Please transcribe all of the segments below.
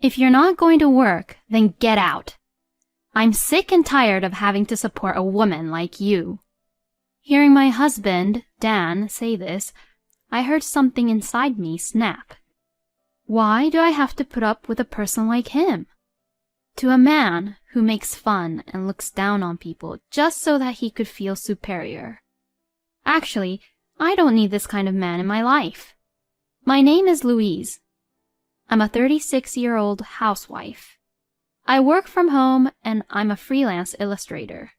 If you're not going to work, then get out. I'm sick and tired of having to support a woman like you." Hearing my husband, Dan, say this, I heard something inside me snap. Why do I have to put up with a person like him? To a man who makes fun and looks down on people just so that he could feel superior. Actually, I don't need this kind of man in my life. My name is Louise. I'm a 36-year-old housewife. I work from home and I'm a freelance illustrator.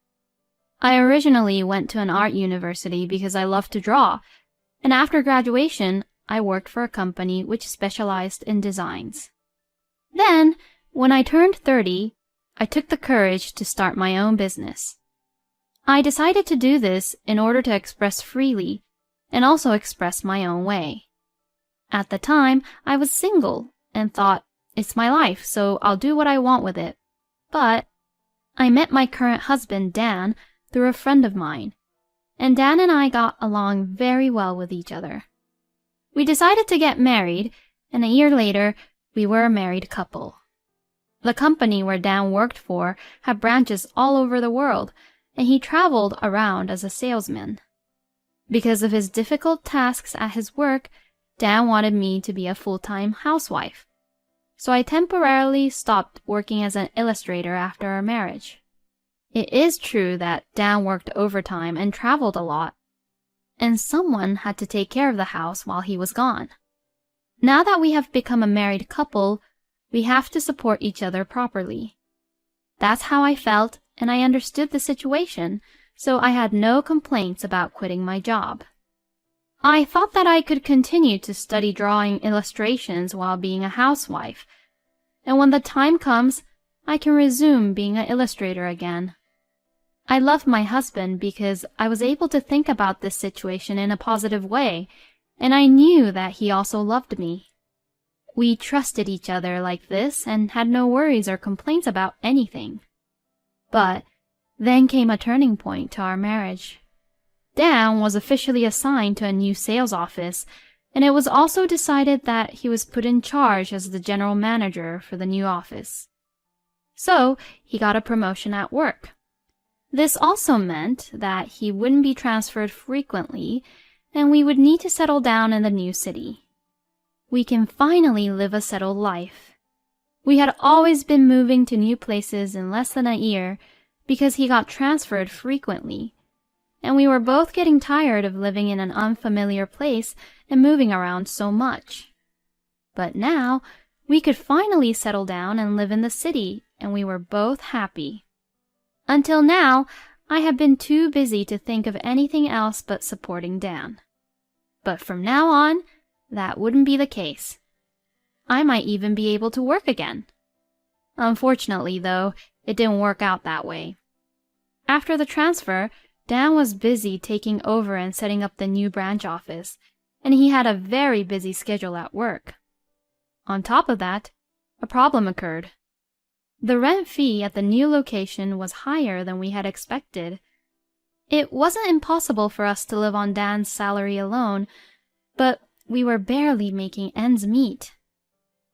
I originally went to an art university because I love to draw, and after graduation, I worked for a company which specialized in designs. Then, when I turned 30, I took the courage to start my own business. I decided to do this in order to express freely and also express my own way. At the time, I was single and thought, it's my life, so I'll do what I want with it. But I met my current husband, Dan, through a friend of mine, and Dan and I got along very well with each other. We decided to get married, and a year later, we were a married couple. The company where Dan worked for had branches all over the world, and he traveled around as a salesman. Because of his difficult tasks at his work, Dan wanted me to be a full-time housewife. So I temporarily stopped working as an illustrator after our marriage. It is true that Dan worked overtime and traveled a lot, and someone had to take care of the house while he was gone. Now that we have become a married couple, we have to support each other properly. That's how I felt, and I understood the situation, so I had no complaints about quitting my job. I thought that I could continue to study drawing illustrations while being a housewife, and when the time comes, I can resume being an illustrator again. I love my husband because I was able to think about this situation in a positive way, and I knew that he also loved me. We trusted each other like this and had no worries or complaints about anything. But then came a turning point to our marriage. Dan was officially assigned to a new sales office, and it was also decided that he was put in charge as the general manager for the new office. So he got a promotion at work. This also meant that he wouldn't be transferred frequently, and we would need to settle down in the new city. We can finally live a settled life. We had always been moving to new places in less than a year because he got transferred frequently, and we were both getting tired of living in an unfamiliar place and moving around so much. But now, we could finally settle down and live in the city, and we were both happy. Until now, I have been too busy to think of anything else but supporting Dan. But from now on, that wouldn't be the case. I might even be able to work again. Unfortunately, though, it didn't work out that way. After the transfer, Dan was busy taking over and setting up the new branch office, and he had a very busy schedule at work. On top of that, a problem occurred. The rent fee at the new location was higher than we had expected. It wasn't impossible for us to live on Dan's salary alone, but we were barely making ends meet.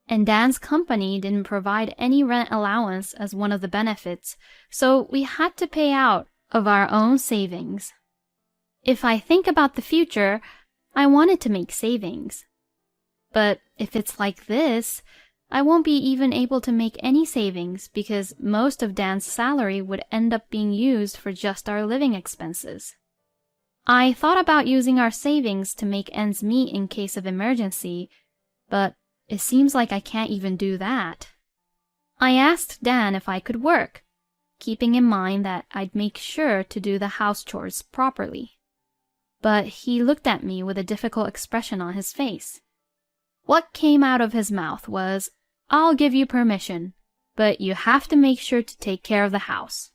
And Dan's company didn't provide any rent allowance as one of the benefits, so we had to pay out of our own savings. If I think about the future, I wanted to make savings. But if it's like this, I won't be even able to make any savings because most of Dan's salary would end up being used for just our living expenses. I thought about using our savings to make ends meet in case of emergency, but it seems like I can't even do that. I asked Dan if I could work, keeping in mind that I'd make sure to do the house chores properly. But he looked at me with a difficult expression on his face. What came out of his mouth was, "I'll give you permission, but you have to make sure to take care of the house."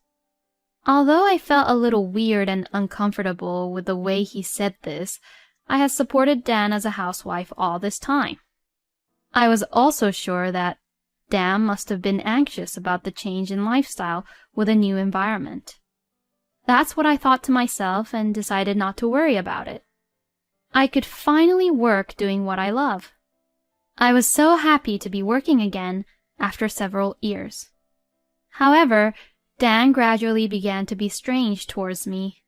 Although I felt a little weird and uncomfortable with the way he said this, I had supported Dan as a housewife all this time. I was also sure that Dan must have been anxious about the change in lifestyle with a new environment. That's what I thought to myself and decided not to worry about it. I could finally work doing what I love. I was so happy to be working again, after several years. However, Dan gradually began to be strange towards me.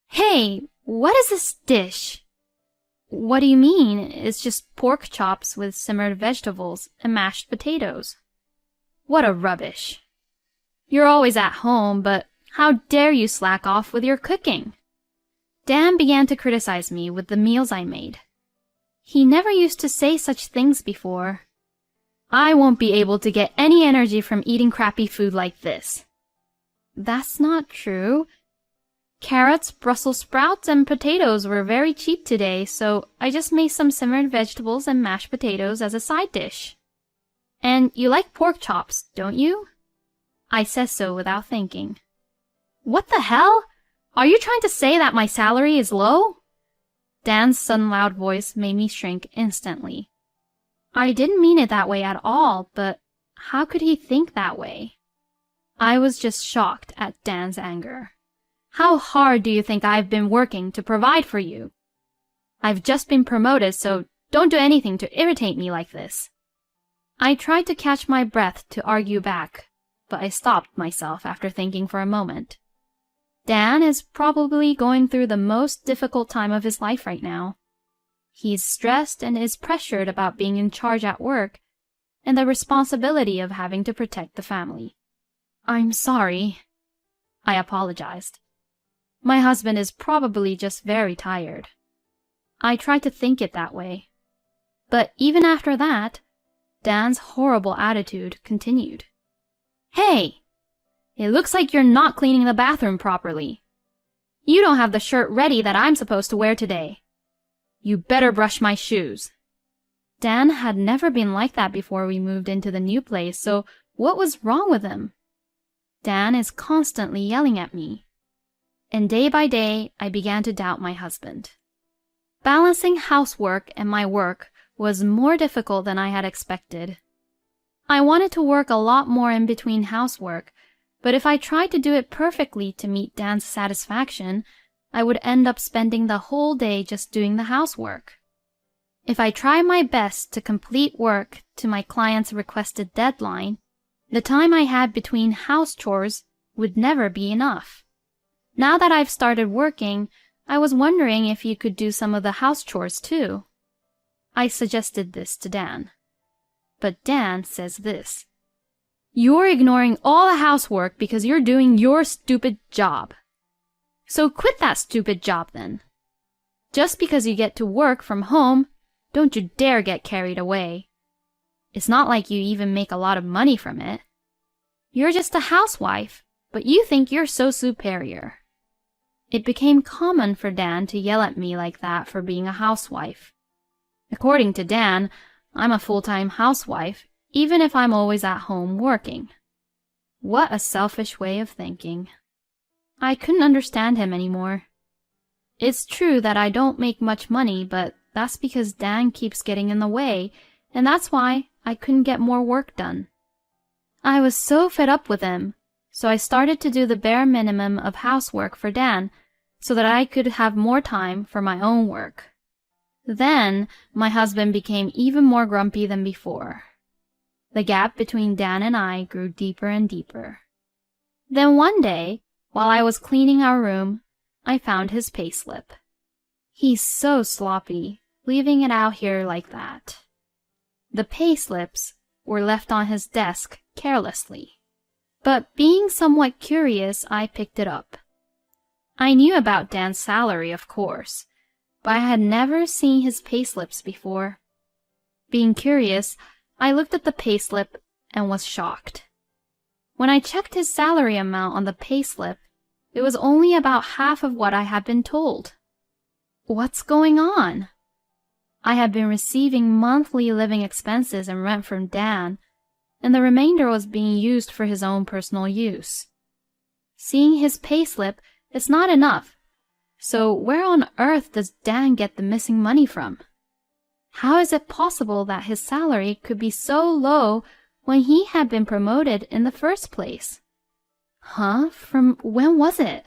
"Hey, what is this dish?" "What do you mean? It's just pork chops with simmered vegetables and mashed potatoes." "What a rubbish. You're always at home, but how dare you slack off with your cooking?" Dan began to criticize me with the meals I made. He never used to say such things before. "I won't be able to get any energy from eating crappy food like this." "That's not true. Carrots, Brussels sprouts, and potatoes were very cheap today, so I just made some simmered vegetables and mashed potatoes as a side dish." "And you like pork chops, don't you?" I said so without thinking. "What the hell? Are you trying to say that my salary is low?" Dan's sudden loud voice made me shrink instantly. I didn't mean it that way at all, but how could he think that way? I was just shocked at Dan's anger. "How hard do you think I've been working to provide for you? I've just been promoted, so don't do anything to irritate me like this." I tried to catch my breath to argue back, but I stopped myself after thinking for a moment. Dan is probably going through the most difficult time of his life right now. He's stressed and is pressured about being in charge at work and the responsibility of having to protect the family. "I'm sorry," I apologized. "My husband is probably just very tired." I tried to think it that way. But even after that, Dan's horrible attitude continued. "Hey! It looks like you're not cleaning the bathroom properly. You don't have the shirt ready that I'm supposed to wear today. You better brush my shoes." Dan had never been like that before we moved into the new place, so what was wrong with him? Dan is constantly yelling at me. And day by day, I began to doubt my husband. Balancing housework and my work was more difficult than I had expected. I wanted to work a lot more in between housework, but if I tried to do it perfectly to meet Dan's satisfaction, I would end up spending the whole day just doing the housework. If I tried my best to complete work to my client's requested deadline, the time I had between house chores would never be enough. Now that I've started working, I was wondering if you could do some of the house chores too. I suggested this to Dan. But Dan says this: "You're ignoring all the housework because you're doing your stupid job. So quit that stupid job then. Just because you get to work from home, don't you dare get carried away. It's not like you even make a lot of money from it. You're just a housewife, but you think you're so superior." It became common for Dan to yell at me like that for being a housewife. According to Dan, I'm a full-time housewife, even if I'm always at home working. What a selfish way of thinking. I couldn't understand him anymore. It's true that I don't make much money, but that's because Dan keeps getting in the way, and that's why I couldn't get more work done. I was so fed up with him, so I started to do the bare minimum of housework for Dan so that I could have more time for my own work. Then my husband became even more grumpy than before. The gap between Dan and I grew deeper and deeper. Then one day, while I was cleaning our room, I found his payslip. He's so sloppy, leaving it out here like that. The payslips were left on his desk carelessly. But being somewhat curious, I picked it up. I knew about Dan's salary, of course, but I had never seen his payslips before. Being curious, I looked at the payslip and was shocked. When I checked his salary amount on the payslip, it was only about half of what I had been told. What's going on? I had been receiving monthly living expenses and rent from Dan, and the remainder was being used for his own personal use. Seeing his payslip is not enough, so where on earth does Dan get the missing money from? How is it possible that his salary could be so low when he had been promoted in the first place? From when was it?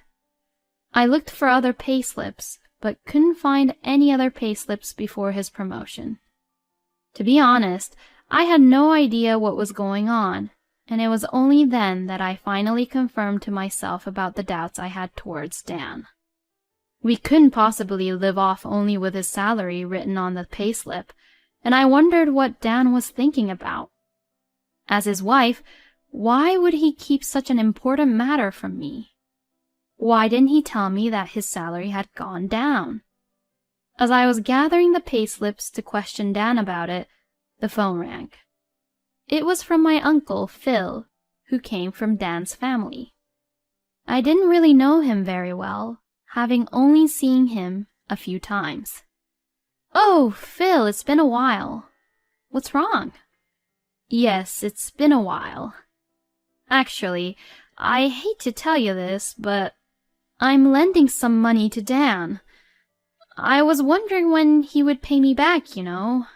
I looked for other payslips, but couldn't find any other payslips before his promotion. To be honest, I had no idea what was going on, and it was only then that I finally confirmed to myself about the doubts I had towards Dan. We couldn't possibly live off only with his salary written on the payslip, and I wondered what Dan was thinking about. As his wife, why would he keep such an important matter from me? Why didn't he tell me that his salary had gone down? As I was gathering the payslips to question Dan about it, the phone rang. It was from my uncle, Phil, who came from Dan's family. I didn't really know him very well, having only seen him a few times. "Oh, Phil, it's been a while. What's wrong?" "Yes, it's been a while. Actually, I hate to tell you this, but I'm lending some money to Dan. I was wondering when he would pay me back, you know.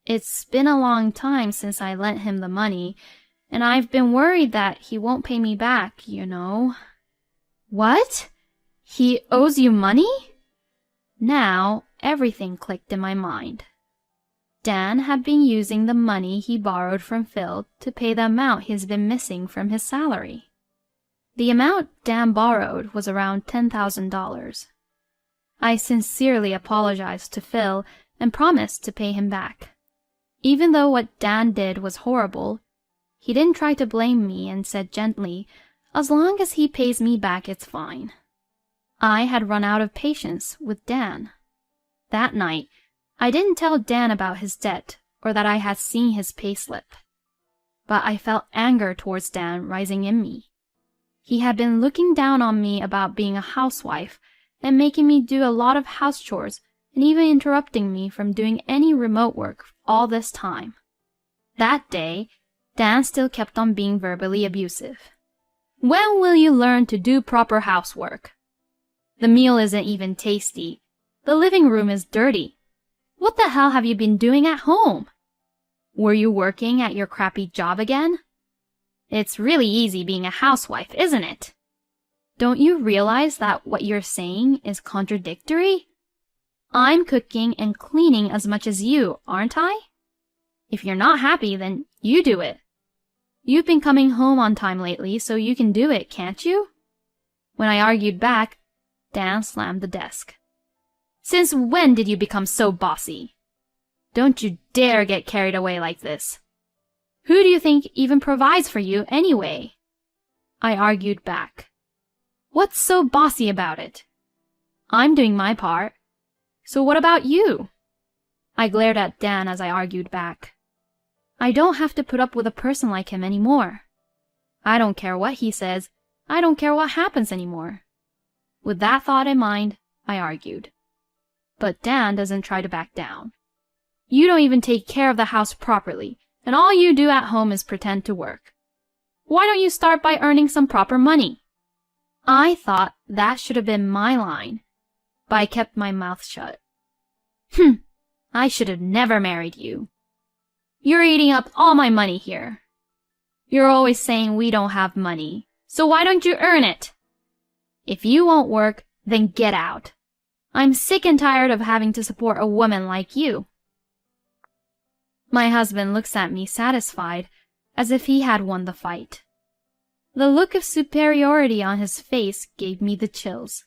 It's been a long time since I lent him the money, and I've been worried that he won't pay me back, you know." "What? He owes you money?" Now everything clicked in my mind. Dan had been using the money he borrowed from Phil to pay the amount he's been missing from his salary. The amount Dan borrowed was around $10,000. I sincerely apologized to Phil and promised to pay him back. Even though what Dan did was horrible, he didn't try to blame me and said gently, "As long as he pays me back, it's fine." I had run out of patience with Dan. That night, I didn't tell Dan about his debt or that I had seen his payslip. But I felt anger towards Dan rising in me. He had been looking down on me about being a housewife and making me do a lot of house chores and even interrupting me from doing any remote work all this time. That day, Dan still kept on being verbally abusive. "When will you learn to do proper housework? The meal isn't even tasty. The living room is dirty. What the hell have you been doing at home? Were you working at your crappy job again? It's really easy being a housewife, isn't it? Don't you realize that what you're saying is contradictory? I'm cooking and cleaning as much as you, aren't I? If you're not happy, then you do it. You've been coming home on time lately, so you can do it, can't you?" When I argued back, Dan slammed the desk. "Since when did you become so bossy? Don't you dare get carried away like this. Who do you think even provides for you anyway?" I argued back. "What's so bossy about it? I'm doing my part. So what about you?" I glared at Dan as I argued back. I don't have to put up with a person like him anymore. I don't care what he says. I don't care what happens anymore. With that thought in mind, I argued. But Dan doesn't try to back down. "You don't even take care of the house properly, and all you do at home is pretend to work. Why don't you start by earning some proper money?" I thought that should have been my line, but I kept my mouth shut. I should have never married you. You're eating up all my money here. You're always saying we don't have money, so why don't you earn it? If you won't work, then get out. I'm sick and tired of having to support a woman like you." My husband looks at me satisfied, as if he had won the fight. The look of superiority on his face gave me the chills.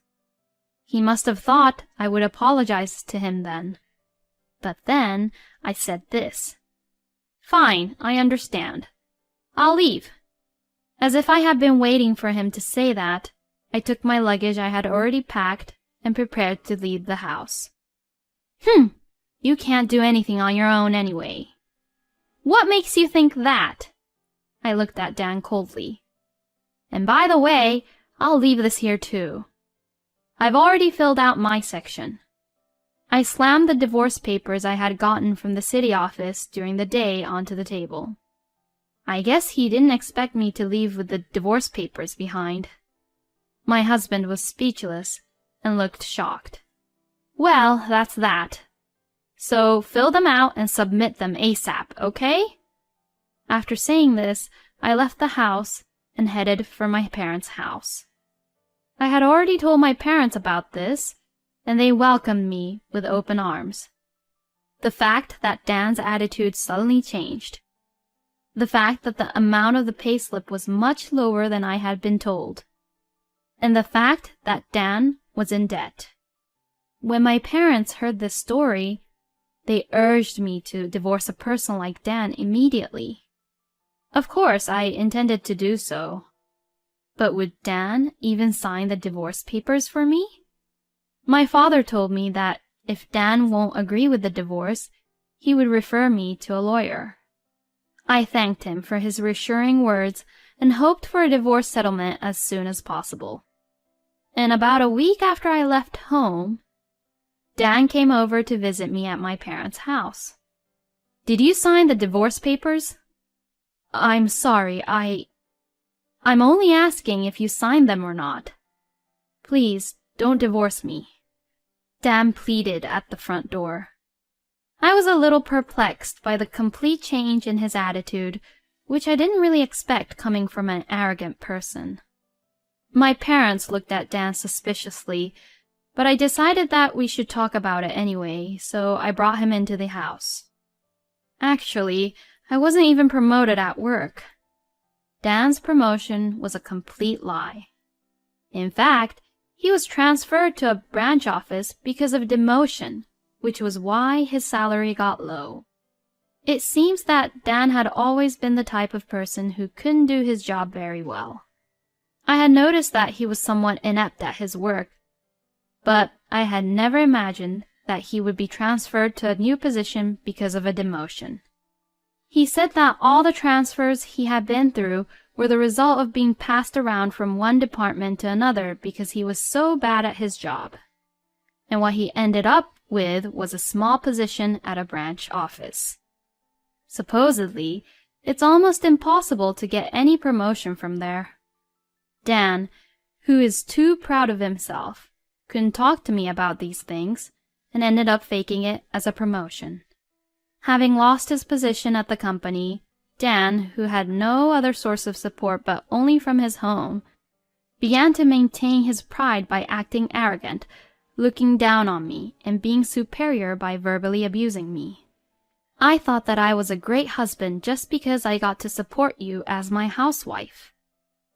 He must have thought I would apologize to him then. But then I said this. "Fine, I understand. I'll leave." As if I had been waiting for him to say that, I took my luggage I had already packed and prepared to leave the house. You can't do anything on your own anyway." "What makes you think that?" I looked at Dan coldly. "And by the way, I'll leave this here too. I've already filled out my section." I slammed the divorce papers I had gotten from the city office during the day onto the table. I guess he didn't expect me to leave with the divorce papers behind. My husband was speechless and looked shocked. "Well, that's that. So fill them out and submit them ASAP, okay?" After saying this, I left the house and headed for my parents' house. I had already told my parents about this, and they welcomed me with open arms. The fact that Dan's attitude suddenly changed. The fact that the amount of the payslip was much lower than I had been told. And the fact that Dan was in debt. When my parents heard this story, they urged me to divorce a person like Dan immediately. Of course, I intended to do so. But would Dan even sign the divorce papers for me? My father told me that if Dan won't agree with the divorce, he would refer me to a lawyer. I thanked him for his reassuring words and hoped for a divorce settlement as soon as possible. And about a week after I left home, Dan came over to visit me at my parents' house. "Did you sign the divorce papers?" "I'm sorry, I'm only asking if you signed them or not. Please, don't divorce me," Dan pleaded at the front door. I was a little perplexed by the complete change in his attitude, which I didn't really expect coming from an arrogant person. My parents looked at Dan suspiciously, but I decided that we should talk about it anyway, so I brought him into the house. Actually, I wasn't even promoted at work. Dan's promotion was a complete lie. In fact, he was transferred to a branch office because of demotion, which was why his salary got low. It seems that Dan had always been the type of person who couldn't do his job very well. I had noticed that he was somewhat inept at his work, but I had never imagined that he would be transferred to a new position because of a demotion. He said that all the transfers he had been through were the result of being passed around from one department to another because he was so bad at his job. And what he ended up with was a small position at a branch office. Supposedly, it's almost impossible to get any promotion from there. Dan, who is too proud of himself, couldn't talk to me about these things and ended up faking it as a promotion. Having lost his position at the company, Dan, who had no other source of support but only from his home, began to maintain his pride by acting arrogant, looking down on me, and being superior by verbally abusing me. I thought that I was a great husband just because I got to support you as my housewife.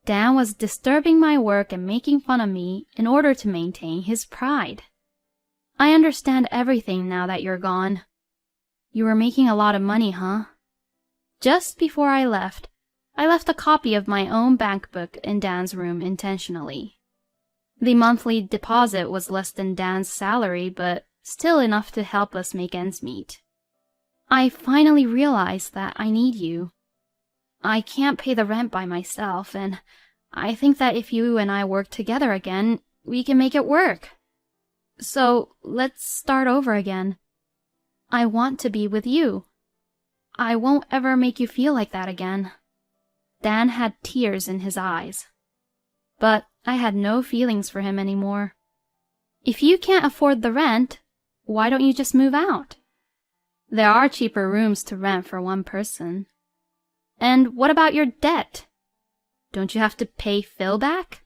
Dan was disturbing my work and making fun of me in order to maintain his pride. I understand everything now that you're gone. You were making a lot of money, huh? Just before I left a copy of my own bank book in Dan's room intentionally. The monthly deposit was less than Dan's salary, but still enough to help us make ends meet. I finally realized that I need you. I can't pay the rent by myself, and I think that if you and I work together again, we can make it work. So let's start over again. I want to be with you. I won't ever make you feel like that again. Dan had tears in his eyes. But I had no feelings for him anymore. If you can't afford the rent, why don't you just move out? There are cheaper rooms to rent for one person. And what about your debt? Don't you have to pay Phil back?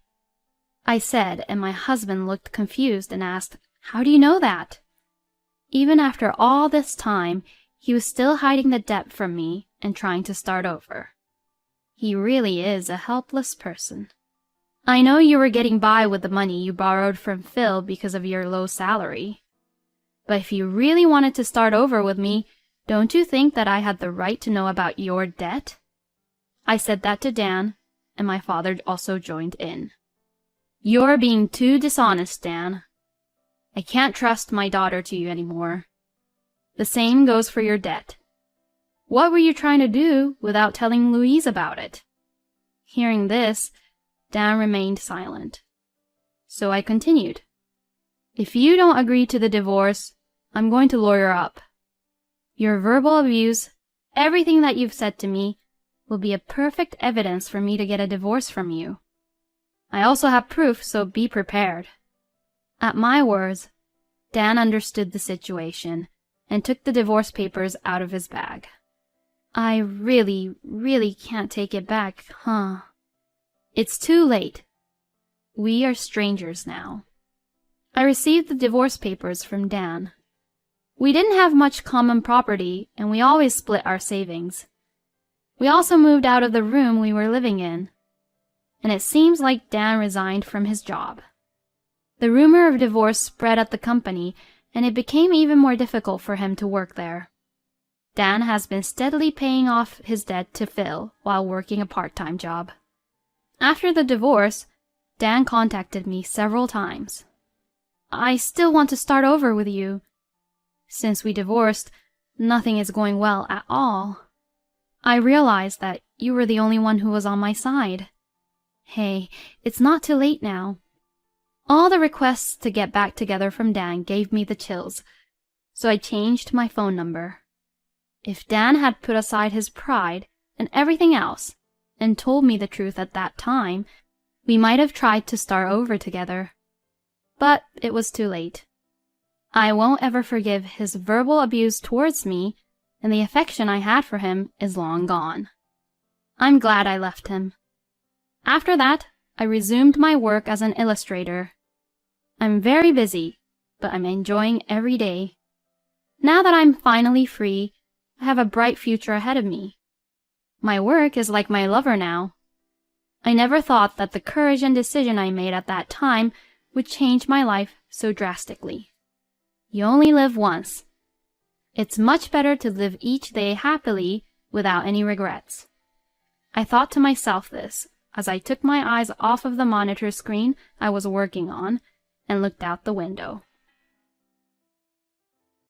I said, and my husband looked confused and asked, "How do you know that?" Even after all this time, he was still hiding the debt from me and trying to start over. He really is a helpless person. I know you were getting by with the money you borrowed from Phil because of your low salary. But if you really wanted to start over with me, don't you think that I had the right to know about your debt? I said that to Dan, and my father also joined in. You're being too dishonest, Dan. I can't trust my daughter to you anymore. The same goes for your debt. What were you trying to do without telling Louise about it? Hearing this, Dan remained silent. So I continued. If you don't agree to the divorce, I'm going to lawyer up. Your verbal abuse, everything that you've said to me, will be a perfect evidence for me to get a divorce from you. I also have proof, so be prepared. At my words, Dan understood the situation and took the divorce papers out of his bag. I really can't take it back, huh? It's too late. We are strangers now. I received the divorce papers from Dan. We didn't have much common property, and we always split our savings. We also moved out of the room we were living in, and it seems like Dan resigned from his job. The rumor of divorce spread at the company, and it became even more difficult for him to work there. Dan has been steadily paying off his debt to Phil while working a part-time job. After the divorce, Dan contacted me several times. I still want to start over with you. Since we divorced, nothing is going well at all. I realized that you were the only one who was on my side. Hey, it's not too late now. All the requests to get back together from Dan gave me the chills, so I changed my phone number. If Dan had put aside his pride and everything else and told me the truth at that time, we might have tried to start over together. But it was too late. I won't ever forgive his verbal abuse towards me, and the affection I had for him is long gone. I'm glad I left him. After that, I resumed my work as an illustrator. I'm very busy, but I'm enjoying every day. Now that I'm finally free, I have a bright future ahead of me. My work is like my lover now. I never thought that the courage and decision I made at that time would change my life so drastically. You only live once. It's much better to live each day happily without any regrets. I thought to myself this as I took my eyes off of the monitor screen I was working on and looked out the window.